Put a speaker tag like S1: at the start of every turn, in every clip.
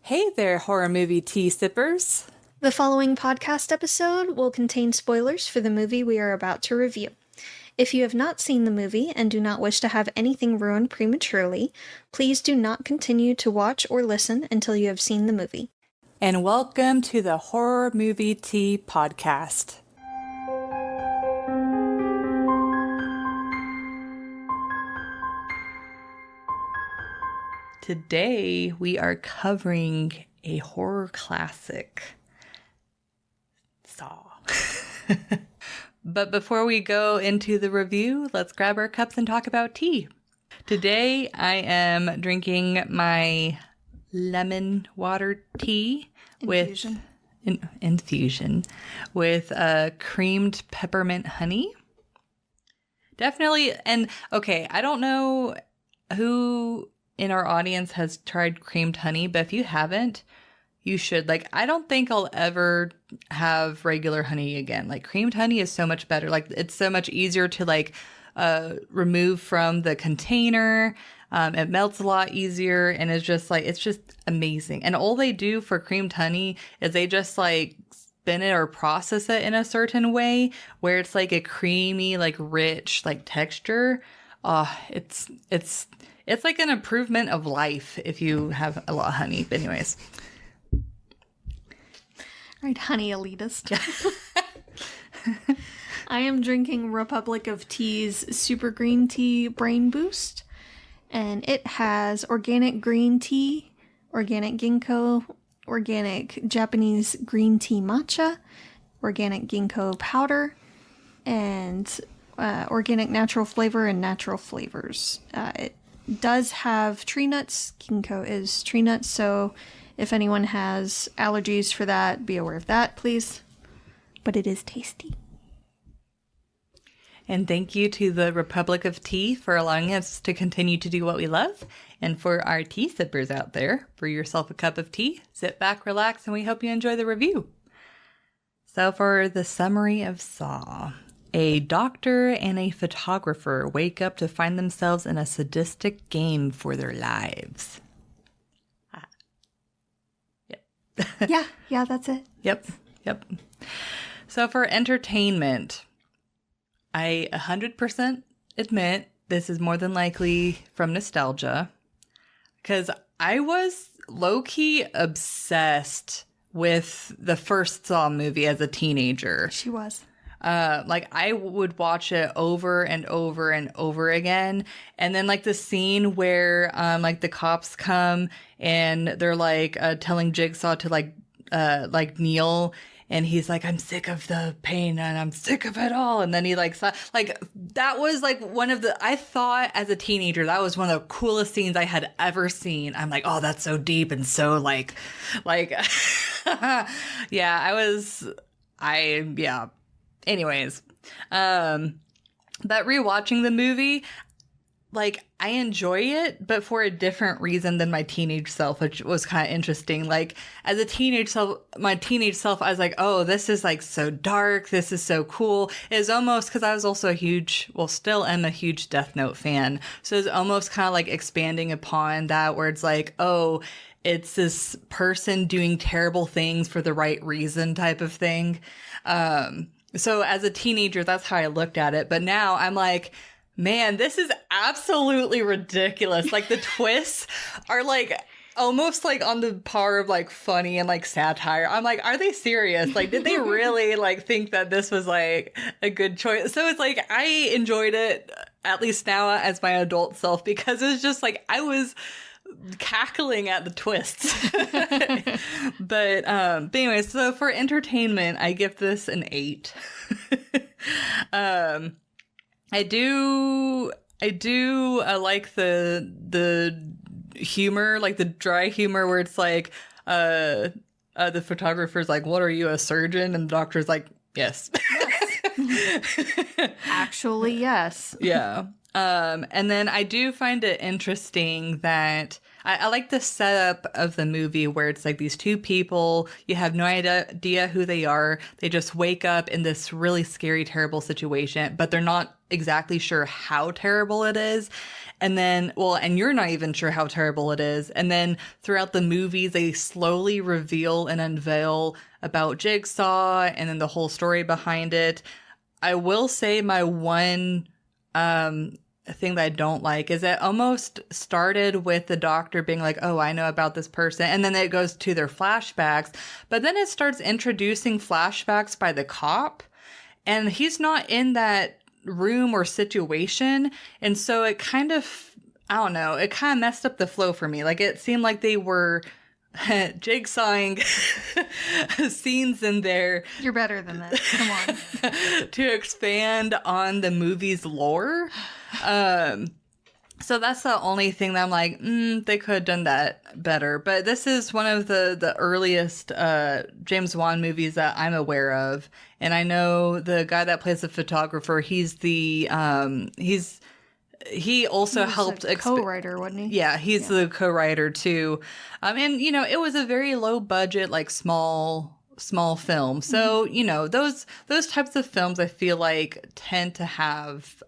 S1: Hey there, horror movie tea sippers.
S2: The following podcast episode will contain spoilers for the movie we are about to review. If you have not seen the movie and do not wish to have anything ruined prematurely, please do not continue to watch or listen until you have seen the movie.
S1: And welcome to the Horror Movie Tea Podcast. Today we are covering a horror classic, Saw. But before we go into the review, let's grab our cups and talk about tea. Today I am drinking my lemon water tea infusion with creamed peppermint honey. Definitely, and okay, I don't know who in our audience has tried creamed honey, but if you haven't, you should. Like, I don't think I'll ever have regular honey again. Like, creamed honey is so much better. Like, it's so much easier to remove from the container. It melts a lot easier, and it's just amazing. And all they do for creamed honey is they just spin it or process it in a certain way where it's like a creamy, rich, texture. It's like an improvement of life if you have a lot of honey. But anyways.
S2: Right, honey elitist. I am drinking Republic of Tea's Super Green Tea Brain Boost. And it has organic green tea, organic ginkgo, organic Japanese green tea matcha, organic ginkgo powder, and organic natural flavor and natural flavors. It does have tree nuts. Ginkgo is tree nuts, so if anyone has allergies for that, be aware of that, please. But it is tasty.
S1: And thank you to the Republic of Tea for allowing us to continue to do what we love. And for our tea sippers out there, brew yourself a cup of tea, sit back, relax, and we hope you enjoy the review. So for the summary of Saw. A doctor and a photographer wake up to find themselves in a sadistic game for their lives.
S2: Yep. Yeah, that's it.
S1: Yep. So for entertainment, I 100% admit this is more than likely from nostalgia, because I was low-key obsessed with the first Saw movie as a teenager.
S2: She was.
S1: I would watch it over and over and over again. And then the scene where, the cops come and they're telling Jigsaw to kneel, and he's like, I'm sick of the pain and I'm sick of it all. And then he that was one of the, I thought as a teenager, that was one of the coolest scenes I had ever seen. I'm like, oh, that's so deep and so yeah. Anyways, but rewatching the movie, I enjoy it, but for a different reason than my teenage self, which was kind of interesting. As a teenage self, my teenage self, I was like, oh, this is so dark. This is so cool. It was almost, because I was also still am a huge Death Note fan. So it's almost kind of expanding upon that, where it's oh, it's this person doing terrible things for the right reason type of thing. So as a teenager, that's how I looked at it. But now I'm like, man, this is absolutely ridiculous. The twists are almost on the par of funny and satire. I'm like, are they serious? Did they really think that this was a good choice? So it's I enjoyed it, at least now as my adult self, because it was just I was cackling at the twists. But anyway, so for entertainment, I give this an 8. I do like the humor, the dry humor, where it's the photographer's what are you, a surgeon? And the doctor's yes.
S2: Actually, yes.
S1: Yeah. And then I do find it interesting that I like the setup of the movie where it's like these two people, you have no idea who they are. They just wake up in this really scary, terrible situation, but they're not exactly sure how terrible it is. And then, well, and you're not even sure how terrible it is. And then throughout the movies, they slowly reveal and unveil about Jigsaw and then the whole story behind it. I will say my one thing that I don't like is it almost started with the doctor being like, oh, I know about this person. And then it goes to their flashbacks. But then it starts introducing flashbacks by the cop. And he's not in that room or situation, and so it kind of, I don't know, it kind of messed up the flow for me. Like, it seemed like they were jigsawing scenes in there.
S2: You're better than that. Come on.
S1: To expand on the movie's lore. So that's the only thing that I'm like, they could have done that better. But this is one of the earliest James Wan movies that I'm aware of. And I know the guy that plays the photographer, he's the, he also helped
S2: co-writer, wasn't he?
S1: Yeah, he's the co-writer too. And, you know, it was a very low budget, like small film. So, you know, those types of films I feel like tend to have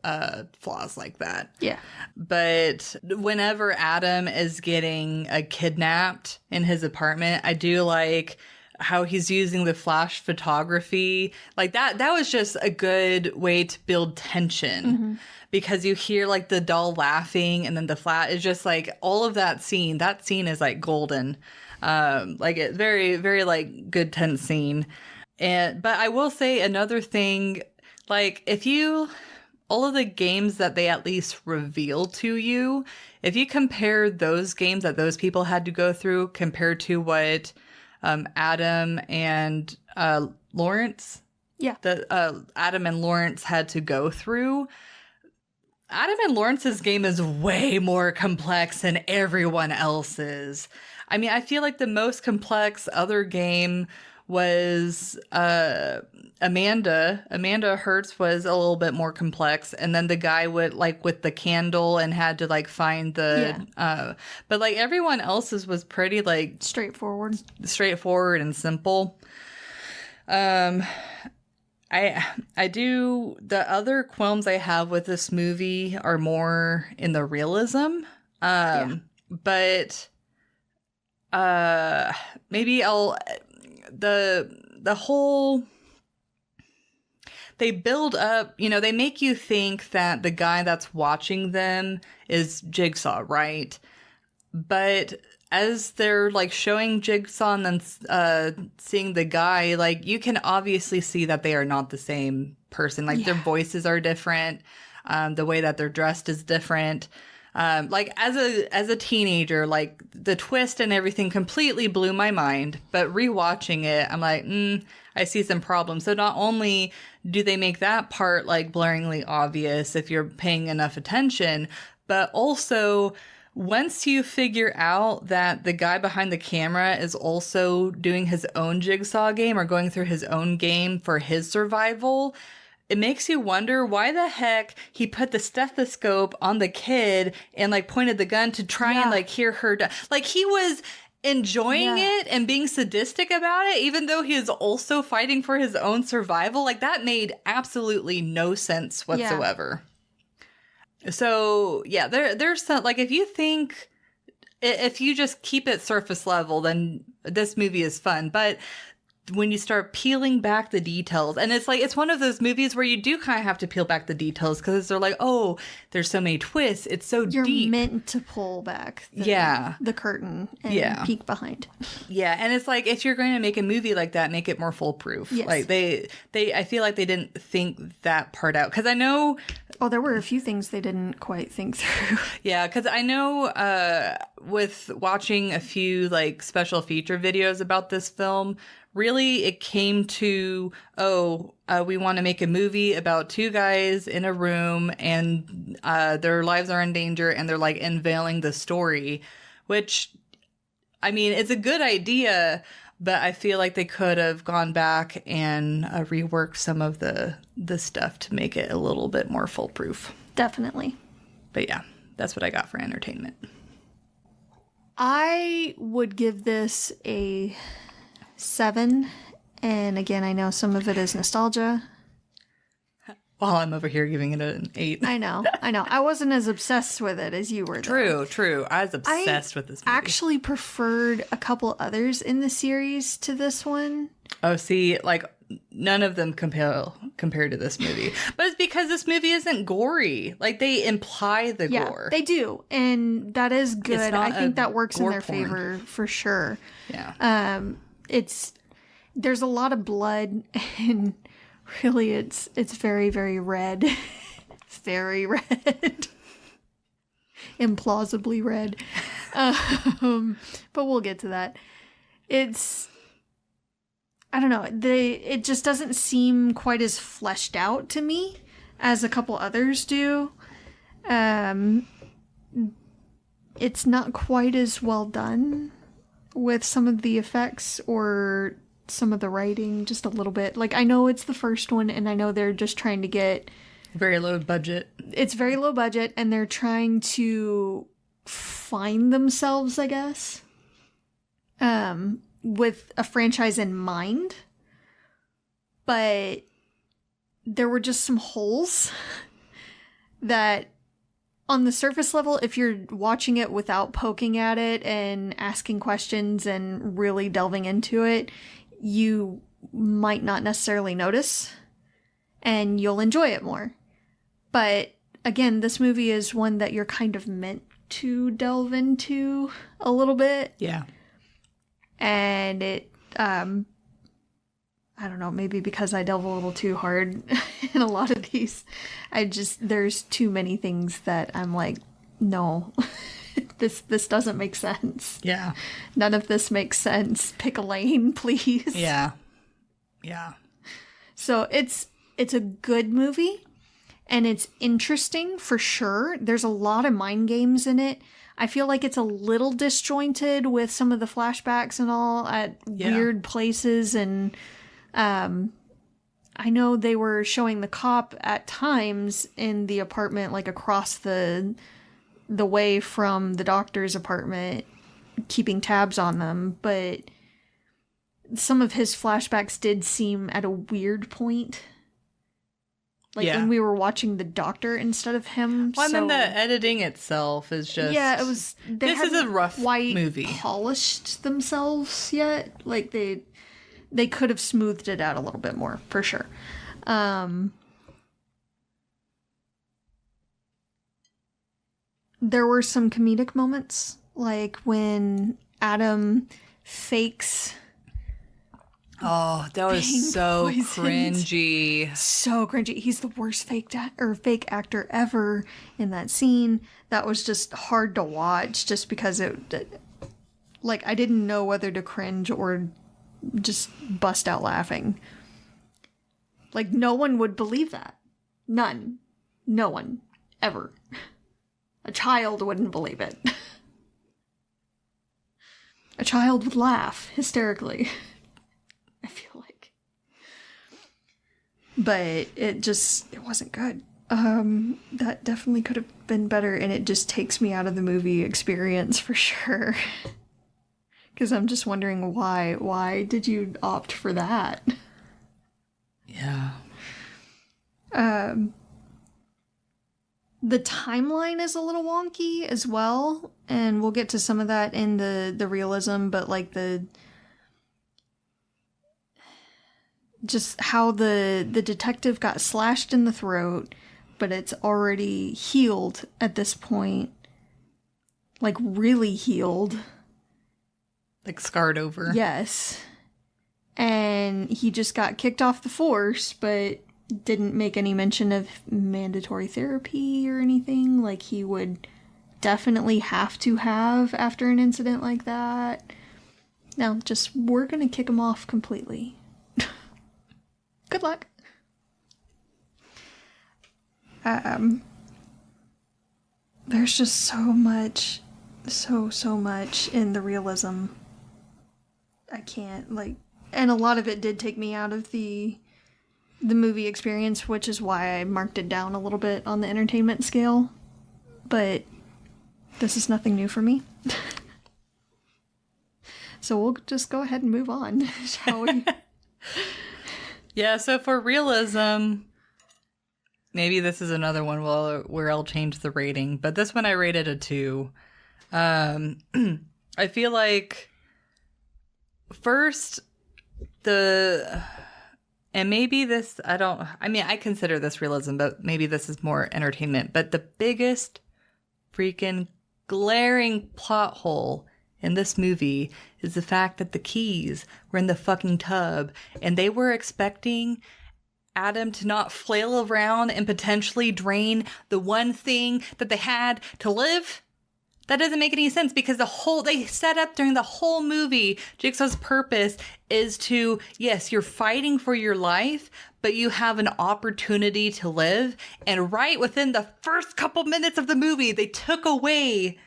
S1: flaws like that.
S2: Yeah.
S1: But whenever Adam is getting kidnapped in his apartment, I do like how he's using the flash photography. Like that was just a good way to build tension. Because you hear like the doll laughing and then the flat is just like all of that scene is like golden. Like it very, very like good tense scene. But I will say another thing, like all of the games that they at least reveal to you, if you compare those games that those people had to go through compared to what Adam and Lawrence, Adam and Lawrence had to go through, Adam and Lawrence's game is way more complex than everyone else's. I mean, I feel like the most complex other game was Amanda. Amanda Hertz was a little bit more complex. And then the guy would like with the candle and had to like find the but like everyone else's was pretty like
S2: straightforward
S1: and simple. I do, the other qualms I have with this movie are more in the realism. But maybe the whole, they build up, you know, they make you think that the guy that's watching them is Jigsaw, right? But as they're like showing Jigsaw and then seeing the guy, like you can obviously see that they are not the same person. Like their voices are different. The way that they're dressed is different. Like as a teenager, like the twist and everything completely blew my mind. But rewatching it, I'm like, I see some problems. So not only do they make that part like blaringly obvious if you're paying enough attention, but also once you figure out that the guy behind the camera is also doing his own Jigsaw game or going through his own game for his survival, it makes you wonder why the heck he put the stethoscope on the kid and like pointed the gun to try and like hear her. Like he was enjoying it and being sadistic about it, even though he is also fighting for his own survival. Like that made absolutely no sense whatsoever. So yeah, there's some, like if you just keep it surface level, then this movie is fun. But when you start peeling back the details, and it's like, it's one of those movies where you do kind of have to peel back the details because they're like, oh, there's so many twists. It's so
S2: You're
S1: deep.
S2: meant to pull back the curtain and peek behind. Yeah.
S1: And it's like, if you're going to make a movie like that, make it more foolproof.
S2: Yes.
S1: Like I feel like they didn't think that part out. Cause I know.
S2: Oh, there were a few things they didn't quite think through.
S1: Yeah. Cause I know, with watching a few like special feature videos about this film, really, it came to, we want to make a movie about two guys in a room and their lives are in danger and they're like unveiling the story, which, I mean, it's a good idea, but I feel like they could have gone back and reworked some of the stuff to make it a little bit more foolproof.
S2: Definitely.
S1: But yeah, that's what I got for entertainment.
S2: I would give this a 7. And again, I know some of it is nostalgia.
S1: While I'm over here giving it an 8.
S2: I know. I wasn't as obsessed with it as you were, though.
S1: True. I was obsessed with this movie.
S2: I actually preferred a couple others in the series to this one.
S1: Oh, see, like, none of them compared to this movie. But it's because this movie isn't gory. Like, they imply the gore.
S2: They do. And that is good. I think that works in their
S1: porn.
S2: favor for sure.
S1: Yeah.
S2: There's a lot of blood, and really it's very, very red. Very red. Implausibly red. But we'll get to that. I don't know. It just doesn't seem quite as fleshed out to me as a couple others do. It's not quite as well done with some of the effects or some of the writing, just a little bit. Like, I know it's the first one, and I know they're just trying to get...
S1: Very low budget.
S2: It's very low budget, and they're trying to find themselves, I guess. With a franchise in mind. But there were just some holes that on the surface level, if you're watching it without poking at it and asking questions and really delving into it, you might not necessarily notice and you'll enjoy it more. But again, this movie is one that you're kind of meant to delve into a little bit.
S1: Yeah.
S2: And it, I don't know, maybe because I delve a little too hard in a lot of these, there's too many things that I'm like, no, this doesn't make sense.
S1: Yeah.
S2: None of this makes sense. Pick a lane, please.
S1: Yeah. Yeah.
S2: So it's a good movie, and it's interesting for sure. There's a lot of mind games in it. I feel like it's a little disjointed with some of the flashbacks and all at weird places. And I know they were showing the cop at times in the apartment, like across the way from the doctor's apartment, keeping tabs on them. But some of his flashbacks did seem at a weird point. Like when we were watching the doctor instead of him.
S1: Well, I mean, the editing itself is just...
S2: Yeah, it was...
S1: This is a rough movie.
S2: Polished themselves yet. Like, they could have smoothed it out a little bit more, for sure. There were some comedic moments, like when Adam fakes...
S1: Oh, that was so cringy.
S2: So cringy. He's the worst fake actor ever in that scene. That was just hard to watch just because like, I didn't know whether to cringe or just bust out laughing. Like, no one would believe that. None. No one. Ever. A child wouldn't believe it. A child would laugh hysterically. I feel like. But it wasn't good. That definitely could have been better, and it just takes me out of the movie experience for sure. Because I'm just wondering why did you opt for that?
S1: Yeah.
S2: The timeline is a little wonky as well, and we'll get to some of that in the realism, but like just how the detective got slashed in the throat, but it's already healed at this point. Like, really healed.
S1: Like, scarred over.
S2: Yes. And he just got kicked off the force, but didn't make any mention of mandatory therapy or anything. Like, he would definitely have to have after an incident like that. No, just, we're gonna kick him off completely. Good luck. There's just so much in the realism. I can't, like, and a lot of it did take me out of the movie experience, which is why I marked it down a little bit on the entertainment scale. But this is nothing new for me. So we'll just go ahead and move on, shall we?
S1: Yeah, so for realism, maybe this is another one where I'll change the rating, but this one I rated a 2. I feel like first and maybe this, I consider this realism, but maybe this is more entertainment, but the biggest freaking glaring plot hole in this movie is the fact that the keys were in the fucking tub and they were expecting Adam to not flail around and potentially drain the one thing that they had to live. That doesn't make any sense because they set up during the whole movie, Jigsaw's purpose is to, yes, you're fighting for your life, but you have an opportunity to live. And right within the first couple minutes of the movie, they took away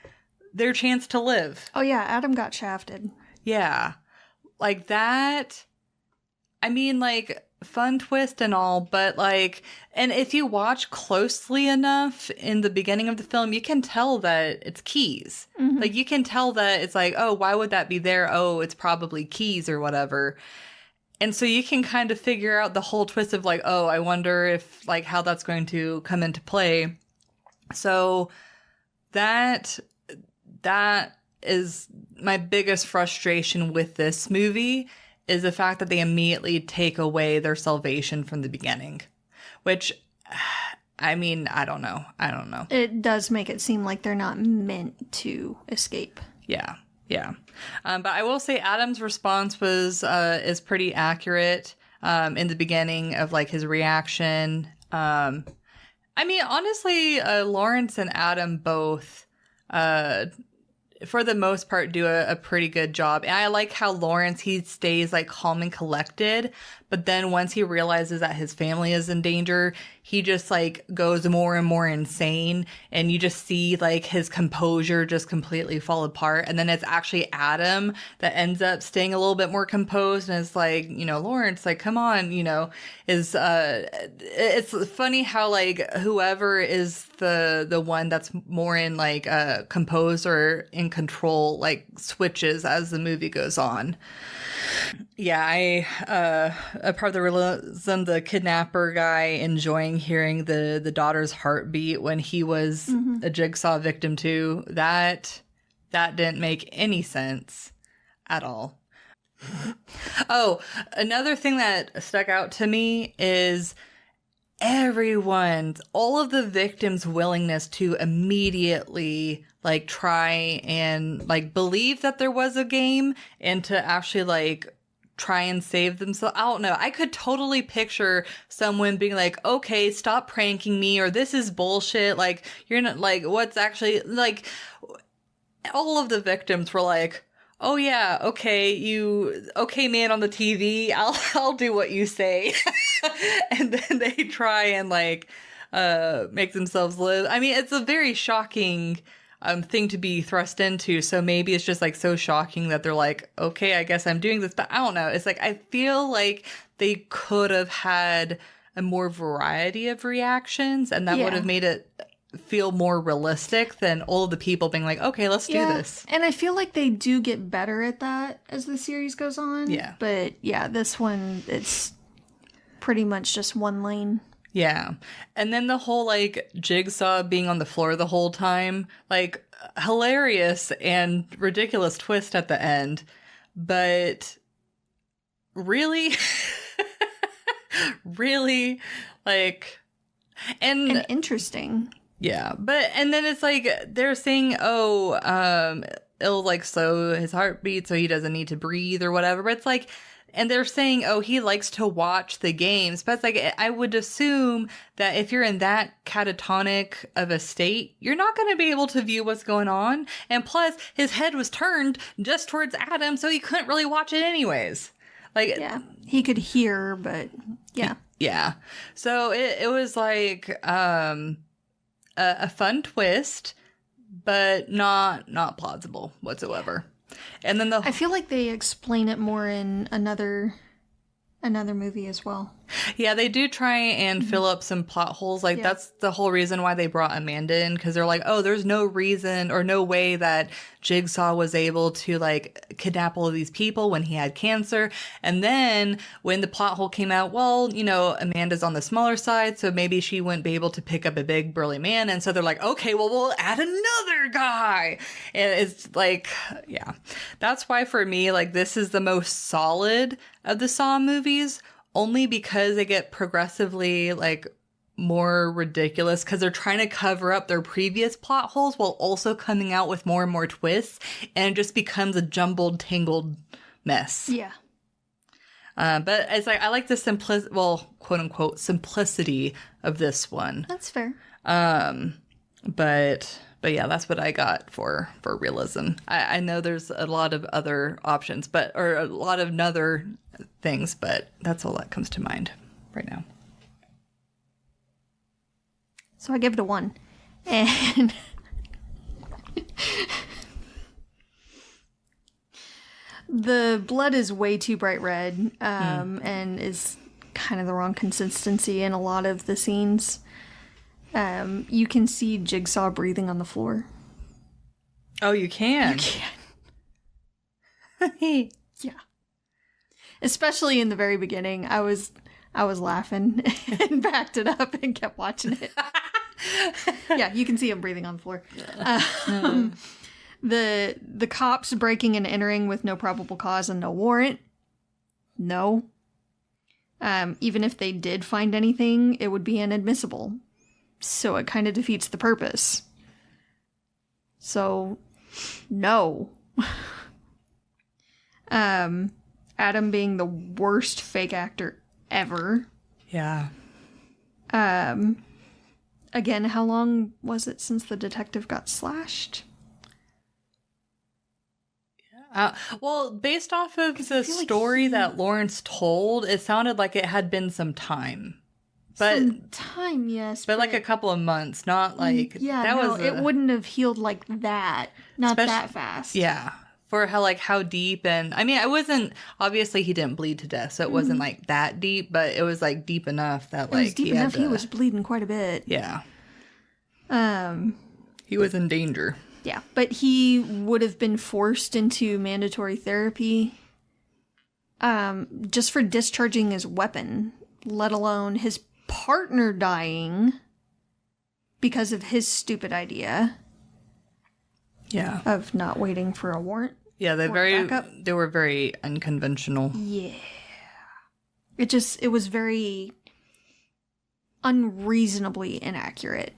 S1: their chance to live.
S2: Oh yeah, Adam got shafted.
S1: Yeah. Like that. I mean, like, fun twist and all, but like, and if you watch closely enough in the beginning of the film, you can tell that it's keys. Mm-hmm. Like, you can tell that it's like, oh, why would that be there? Oh, it's probably keys or whatever. And so you can kind of figure out the whole twist of like, oh, I wonder if like how that's going to come into play. So that is my biggest frustration with this movie, is the fact that they immediately take away their salvation from the beginning. Which, I mean, I don't know.
S2: It does make it seem like they're not meant to escape.
S1: Yeah. But I will say Adam's response is pretty accurate in the beginning of like his reaction. I mean, honestly, Lawrence and Adam both for the most part, do a pretty good job. And I like how Lawrence, he stays like calm and collected, but then once he realizes that his family is in danger, he just like goes more and more insane, and you just see like his composure just completely fall apart. And then it's actually Adam that ends up staying a little bit more composed, and it's like, you know, Lawrence, like, come on, you know, it's funny how like whoever is the one that's more in like composed or in control like switches as the movie goes on. Yeah, a part of the realism, the kidnapper guy enjoying hearing the daughter's heartbeat when he was a Jigsaw victim too. That didn't make any sense at all. Oh, another thing that stuck out to me is all of the victims' willingness to immediately like try and like believe that there was a game and to actually like try and save themselves. I don't know. I could totally picture someone being like, okay, stop pranking me, or this is bullshit. Like, you're not like, what's actually like, all of the victims were like, oh yeah, okay, man on the TV, I'll do what you say. And then they try and like make themselves live. I mean, it's a very shocking thing to be thrust into. So maybe it's just like so shocking that they're like, okay, I guess I'm doing this. But I don't know. It's like, I feel like they could have had a more variety of reactions, and that would have made it feel more realistic than all of the people being like, okay, let's do this.
S2: And I feel like they do get better at that as the series goes on.
S1: Yeah.
S2: But yeah, this one, it's pretty much just one lane.
S1: Yeah. And then the whole like Jigsaw being on the floor the whole time, like hilarious and ridiculous twist at the end. But really, really like, and
S2: interesting.
S1: Yeah. But, and then it's like, they're saying, it'll like slow his heartbeat so he doesn't need to breathe or whatever. But it's like, and they're saying, oh, he likes to watch the games. But it's like, I would assume that if you're in that catatonic of a state, you're not going to be able to view what's going on. And plus, his head was turned just towards Adam, so he couldn't really watch it anyways. Like,
S2: yeah, he could hear, but yeah.
S1: Yeah. So it was like a fun twist, but not plausible whatsoever. And then
S2: I feel like they explain it more in another movie as well.
S1: Yeah, they do try and fill up some plot holes. Like, that's the whole reason why they brought Amanda in, because they're like, oh, there's no reason or no way that Jigsaw was able to, like, kidnap all of these people when he had cancer. And then when the plot hole came out, well, you know, Amanda's on the smaller side, so maybe she wouldn't be able to pick up a big burly man. And so they're like, okay, well, we'll add another guy. And it's like, yeah. That's why for me, like, this is the most solid of the Saw movies. Only because they get progressively, like, more ridiculous because they're trying to cover up their previous plot holes while also coming out with more and more twists, and it just becomes a jumbled, tangled mess.
S2: Yeah.
S1: But it's like, I like the quote unquote, simplicity of this one.
S2: That's fair.
S1: But yeah, that's what I got for realism. I know there's a lot of other options, or a lot of other things, but that's all that comes to mind right now.
S2: So I give it a 1. And the blood is way too bright red, and is kind of the wrong consistency in a lot of the scenes. You can see Jigsaw breathing on the floor.
S1: Oh, you can?
S2: You can. Yeah. Especially in the very beginning. I was laughing and backed it up and kept watching it. Yeah, you can see him breathing on the floor. The cops breaking and entering with no probable cause and no warrant. No. Even if they did find anything, it would be inadmissible. So it kind of defeats the purpose. So, no. Adam being the worst fake actor ever.
S1: Yeah.
S2: Again, how long was it since the detective got slashed?
S1: Well, based off of the story that Lawrence told, it sounded like it had been some time. But
S2: some time, yes.
S1: But like a couple of months, not like...
S2: it wouldn't have healed like that. Not that fast.
S1: Yeah. For how deep, and... I mean, it wasn't... Obviously, he didn't bleed to death, so it wasn't like that deep, but it was like deep enough that like... It was
S2: deep enough he was bleeding quite a bit.
S1: Yeah. He was in danger.
S2: Yeah, but he would have been forced into mandatory therapy just for discharging his weapon, let alone his partner dying because of his stupid idea of not waiting for a warrant.
S1: Yeah, they were very unconventional.
S2: Yeah. It was very unreasonably inaccurate.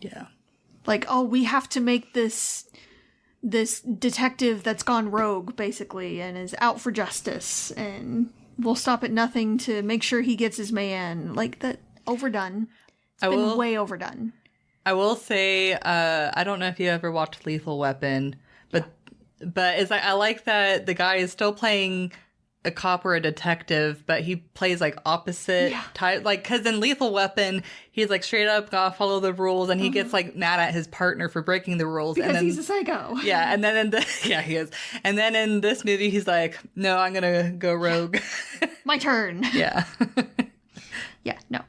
S1: Yeah.
S2: Like, oh, we have to make this detective that's gone rogue, basically, and is out for justice, and we'll stop at nothing to make sure he gets his man. Like, that, overdone. It's been way overdone.
S1: I will say, I don't know if you ever watched Lethal Weapon, but it's like, I like that the guy is still playing a cop or a detective, but he plays like opposite type, like, because in Lethal Weapon he's like straight up gotta follow the rules, and he gets like mad at his partner for breaking the rules
S2: because
S1: and then,
S2: he's a psycho.
S1: Yeah, and then he is, and then in this movie he's like, no, I'm gonna go rogue.
S2: My turn.
S1: Yeah.
S2: Yeah, no.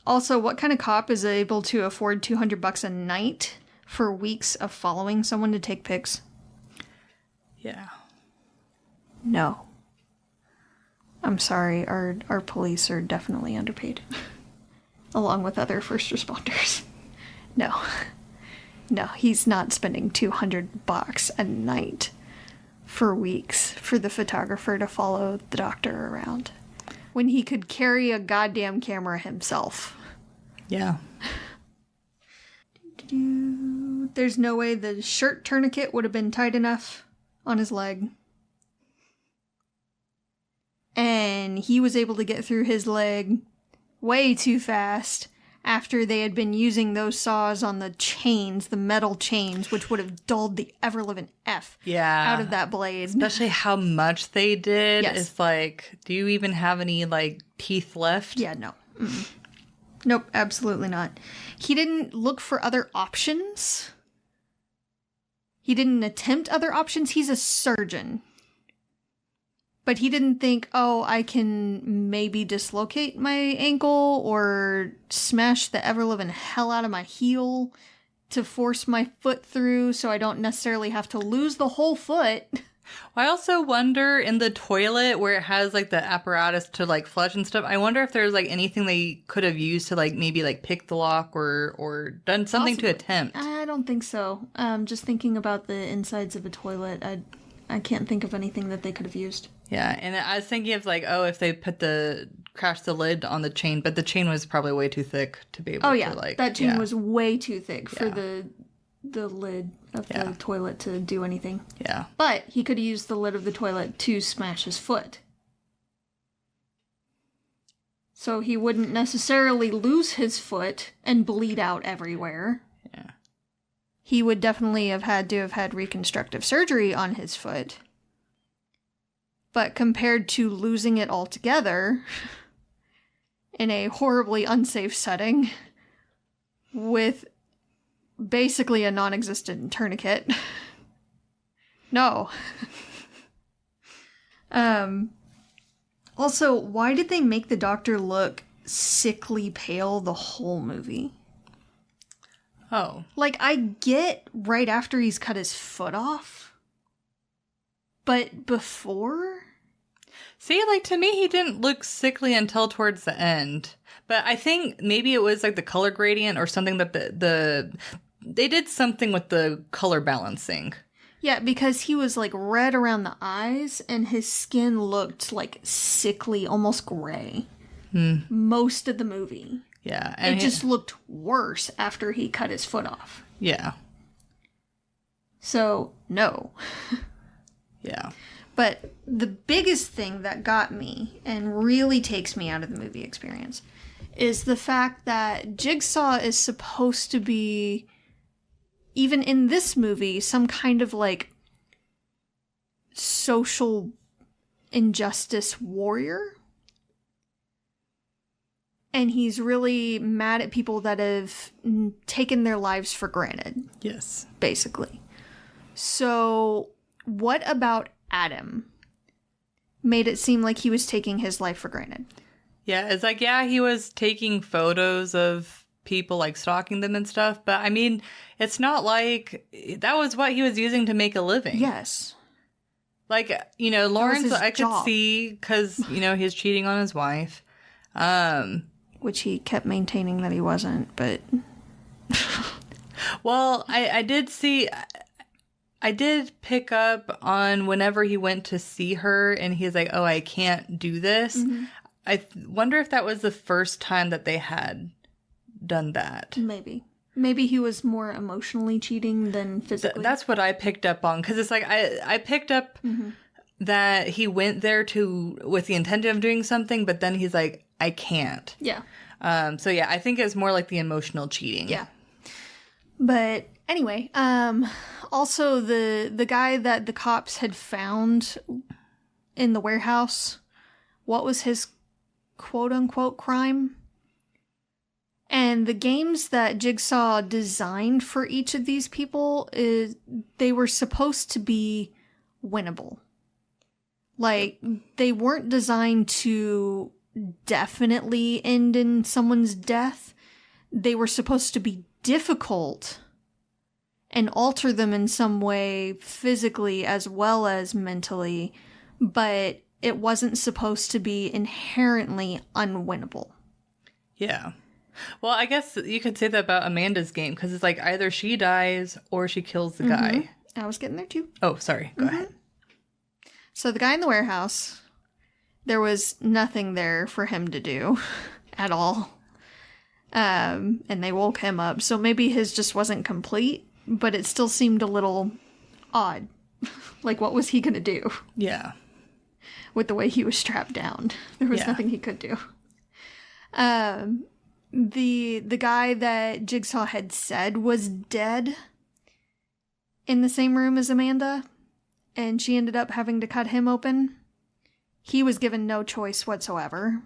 S2: Also, what kind of cop is able to afford $200 a night for weeks of following someone to take pics?
S1: Yeah.
S2: No. I'm sorry, our police are definitely underpaid. Along with other first responders. No. No, he's not spending $200 a night for weeks for the photographer to follow the doctor around. When he could carry a goddamn camera himself.
S1: Yeah.
S2: There's no way the shirt tourniquet would have been tight enough on his leg. And he was able to get through his leg way too fast after they had been using those saws on the chains, the metal chains, which would have dulled the ever-living F out of that blade.
S1: Especially how much they did.
S2: Yes.
S1: It's like, do you even have any, like, teeth left?
S2: Yeah, no. Mm-mm. Nope, absolutely not. He didn't look for other options. He didn't attempt other options. He's a surgeon. But he didn't think, oh, I can maybe dislocate my ankle or smash the ever-living hell out of my heel to force my foot through so I don't necessarily have to lose the whole foot.
S1: I also wonder in the toilet where it has like the apparatus to like flush and stuff. I wonder if there's like anything they could have used to like maybe like pick the lock or done something
S2: Possibly.
S1: to attempt.
S2: I don't think so. Just thinking about the insides of a toilet, I can't think of anything that they could have used.
S1: Yeah, and I was thinking of like, oh, if they crashed the lid on the chain, but the chain was probably way too thick to be able to like.
S2: That chain was way too thick for
S1: Yeah.
S2: the lid of the toilet to do anything.
S1: Yeah.
S2: But he could have used the lid of the toilet to smash his foot. So he wouldn't necessarily lose his foot and bleed out everywhere.
S1: Yeah.
S2: He would definitely have had reconstructive surgery on his foot. But compared to losing it altogether in a horribly unsafe setting with basically a non-existent tourniquet, no. Also, why did they make the doctor look sickly pale the whole movie?
S1: Oh.
S2: Like, I get right after he's cut his foot off. But before?
S1: See, like to me, he didn't look sickly until towards the end. But I think maybe it was like the color gradient or something that they did something with the color balancing.
S2: Yeah, because he was like red around the eyes and his skin looked like sickly, almost gray. Most of the movie.
S1: Yeah. And
S2: it just looked worse after he cut his foot off.
S1: Yeah.
S2: So, no.
S1: Yeah.
S2: But the biggest thing that got me and really takes me out of the movie experience is the fact that Jigsaw is supposed to be, even in this movie, some kind of like social injustice warrior. And he's really mad at people that have taken their lives for granted.
S1: Yes.
S2: Basically. So, what about Adam made it seem like he was taking his life for granted?
S1: Yeah, it's like, yeah, he was taking photos of people, like, stalking them and stuff. But, I mean, it's not like that was what he was using to make a living.
S2: Yes.
S1: Like, you know, Lawrence, I could
S2: job.
S1: see, because, you know, he's cheating on his wife.
S2: Which he kept maintaining that he wasn't, but...
S1: Well, I did see... I did pick up on whenever he went to see her and he's like, oh, I can't do this. Mm-hmm. I wonder if that was the first time that they had done that.
S2: Maybe. Maybe he was more emotionally cheating than physically.
S1: That's what I picked up on. Because it's like, I picked up that he went there with the intention of doing something, but then he's like, I can't.
S2: Yeah.
S1: So yeah, I think it's more like the emotional cheating.
S2: Yeah. But anyway, also the guy that the cops had found in the warehouse, what was his quote-unquote crime? And the games that Jigsaw designed for each of these people, they were supposed to be winnable. Like, they weren't designed to definitely end in someone's death. They were supposed to be difficult and alter them in some way physically as well as mentally, but it wasn't supposed to be inherently unwinnable.
S1: Yeah. Well, I guess you could say that about Amanda's game, because it's like either she dies or she kills the guy.
S2: I was getting there too.
S1: Oh, sorry. Go ahead.
S2: So the guy in the warehouse, there was nothing there for him to do at all. And they woke him up. So maybe his just wasn't complete, but it still seemed a little odd. Like, what was he going to do?
S1: Yeah.
S2: With the way he was strapped down. There was nothing he could do. The guy that Jigsaw had said was dead in the same room as Amanda, and she ended up having to cut him open. He was given no choice whatsoever.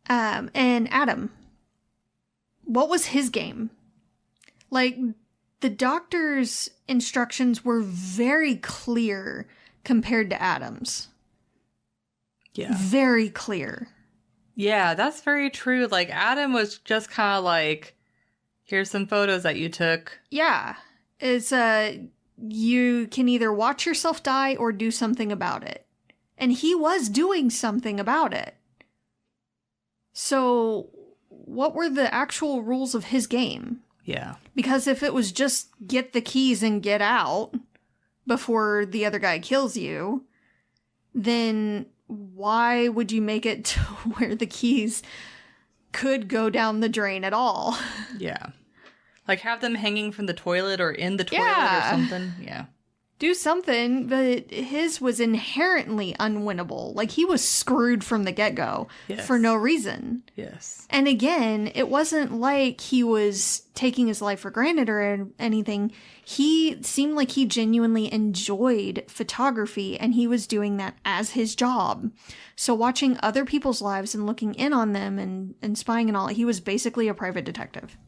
S2: And Adam, what was his game? Like, the doctor's instructions were very clear compared to Adam's.
S1: Yeah.
S2: Very clear.
S1: Yeah, that's very true. Like, Adam was just kind of like, here's some photos that you took.
S2: Yeah. It's, you can either watch yourself die or do something about it. And he was doing something about it. So, what were the actual rules of his game?
S1: Yeah.
S2: Because if it was just get the keys and get out before the other guy kills you, then why would you make it to where the keys could go down the drain at all?
S1: Yeah. Like, have them hanging from the toilet or in the toilet
S2: Yeah.
S1: or something. Yeah.
S2: Do something, but his was inherently unwinnable. Like, he was screwed from the get-go
S1: Yes.
S2: for no reason.
S1: Yes.
S2: And again, it wasn't like he was taking his life for granted or anything. He seemed like he genuinely enjoyed photography, and he was doing that as his job. So watching other people's lives and looking in on them and spying and all, he was basically a private detective.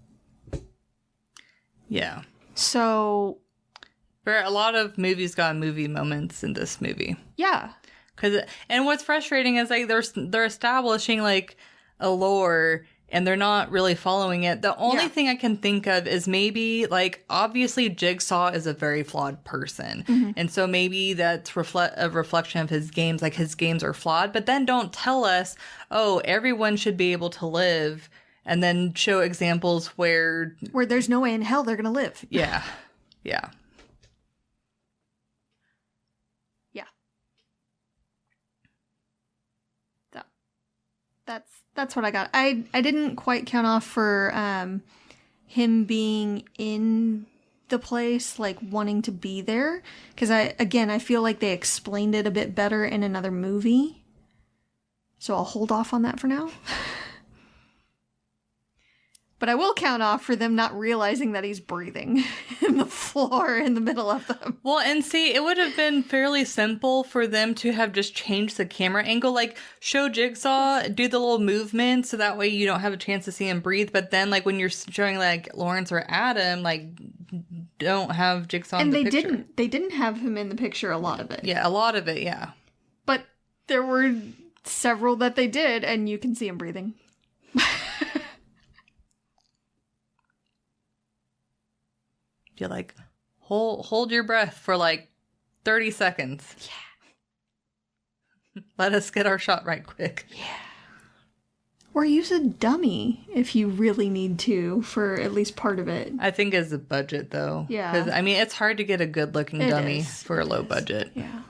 S1: Yeah.
S2: So,
S1: But a lot of movies got movie moments in this movie.
S2: yeah.
S1: And what's frustrating is, like, they're establishing, like, a lore, and they're not really following it. The only thing I can think of is maybe, like, obviously Jigsaw is a very flawed person.
S2: Mm-hmm.
S1: And so maybe that's a reflection of his games. Like, his games are flawed. But then don't tell us, oh, everyone should be able to live. And then show examples where
S2: there's no way in hell they're going to live.
S1: Yeah. Yeah.
S2: Yeah. That's what I got. I didn't quite count off for him being in the place, like wanting to be there, because I feel like they explained it a bit better in another movie. So I'll hold off on that for now. But I will count off for them not realizing that he's breathing in the floor in the middle of them.
S1: Well, and see, it would have been fairly simple for them to have just changed the camera angle, like show Jigsaw, do the little movement so that way you don't have a chance to see him breathe. But then, like, when you're showing, like, Lawrence or Adam, like, don't have Jigsaw in the picture.
S2: They didn't have him in the picture a lot of it.
S1: Yeah, a lot of it, yeah.
S2: But there were several that they did, and you can see him breathing.
S1: You're like, hold your breath for like 30 seconds. Yeah. Let us get our shot right quick.
S2: Yeah. Or use a dummy if you really need to for at least part of it.
S1: I think it's a budget, though.
S2: Yeah.
S1: Because, I mean, it's hard to get a good-looking dummy for a low budget.
S2: Yeah.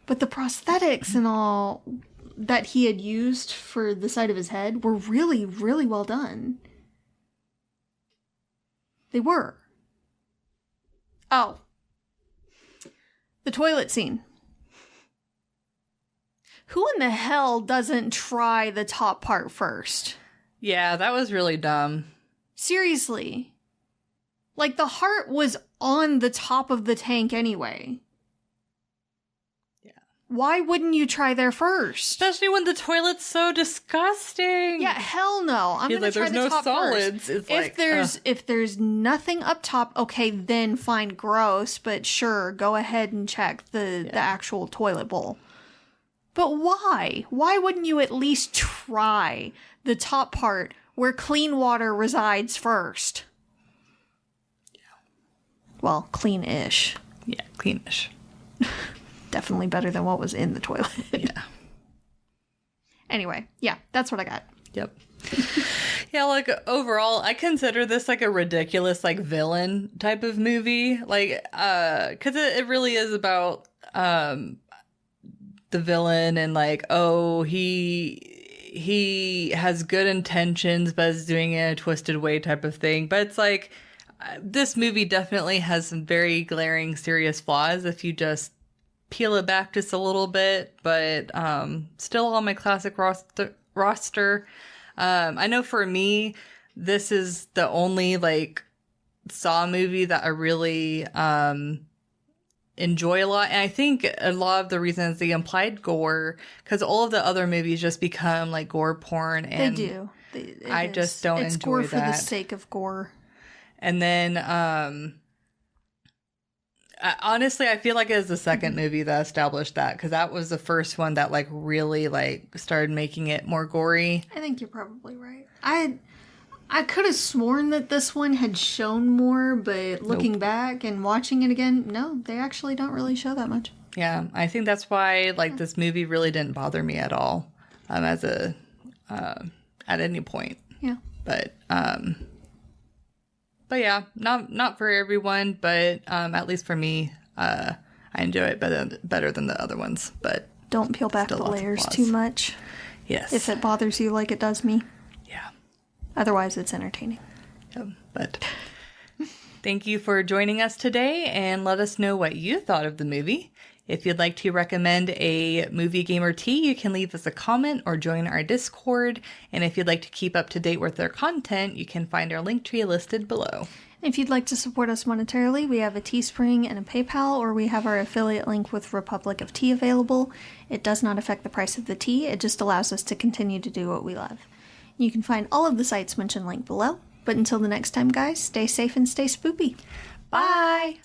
S2: But the prosthetics and all that he had used for the side of his head were really, really well done. They were. Oh. The toilet scene. Who in the hell doesn't try the top part first?
S1: Yeah, that was really dumb.
S2: Seriously. Like, the heart was on the top of the tank anyway.
S1: Yeah.
S2: Why wouldn't you try there first?
S1: Especially when the toilet's so disgusting.
S2: Yeah, hell no. I'm gonna try the top
S1: solids.
S2: first.
S1: It's
S2: If there's nothing up top, okay, then fine, gross. But sure, go ahead and check the actual toilet bowl. But why? Why wouldn't you at least try the top part where clean water resides first? Yeah. Well, clean-ish.
S1: Yeah, cleanish.
S2: Definitely better than what was in the toilet.
S1: Yeah.
S2: Anyway, yeah, that's what I got.
S1: Yep. Yeah, like, overall, I consider this, like, a ridiculous, like, villain type of movie. Like, because it really is about, the villain and, like, oh, he has good intentions but is doing it in a twisted way type of thing. But it's like, this movie definitely has some very glaring, serious flaws if you just peel it back just a little bit. But still on my classic roster. I know for me, this is the only, like, Saw movie that I really enjoy a lot. And I think a lot of the reason is the implied gore, because all of the other movies just become, like, gore porn. And
S2: they do.
S1: I just don't
S2: it's
S1: enjoy
S2: gore
S1: that.
S2: for the sake of gore.
S1: And then Honestly, I feel like it was the second movie that established that, because that was the first one that like really like started making it more gory.
S2: I think you're probably right. I could have sworn that this one had shown more, but looking back and watching it again, no, they actually don't really show that much.
S1: Yeah, I think that's why like this movie really didn't bother me at all, as a at any point.
S2: Yeah.
S1: But yeah, not for everyone, but at least for me, I enjoy it better than the other ones. But
S2: don't peel back the layers too much.
S1: Yes.
S2: If it bothers you like it does me.
S1: Yeah.
S2: Otherwise, it's entertaining.
S1: Yeah, but thank you for joining us today, and let us know what you thought of the movie. If you'd like to recommend a movie, game, or tea, you can leave us a comment or join our Discord. And if you'd like to keep up to date with our content, you can find our link tree listed below.
S2: If you'd like to support us monetarily, we have a Teespring and a PayPal, or we have our affiliate link with Republic of Tea available. It does not affect the price of the tea, it just allows us to continue to do what we love. You can find all of the sites mentioned linked below. But until the next time, guys, stay safe and stay spoopy.
S1: Bye!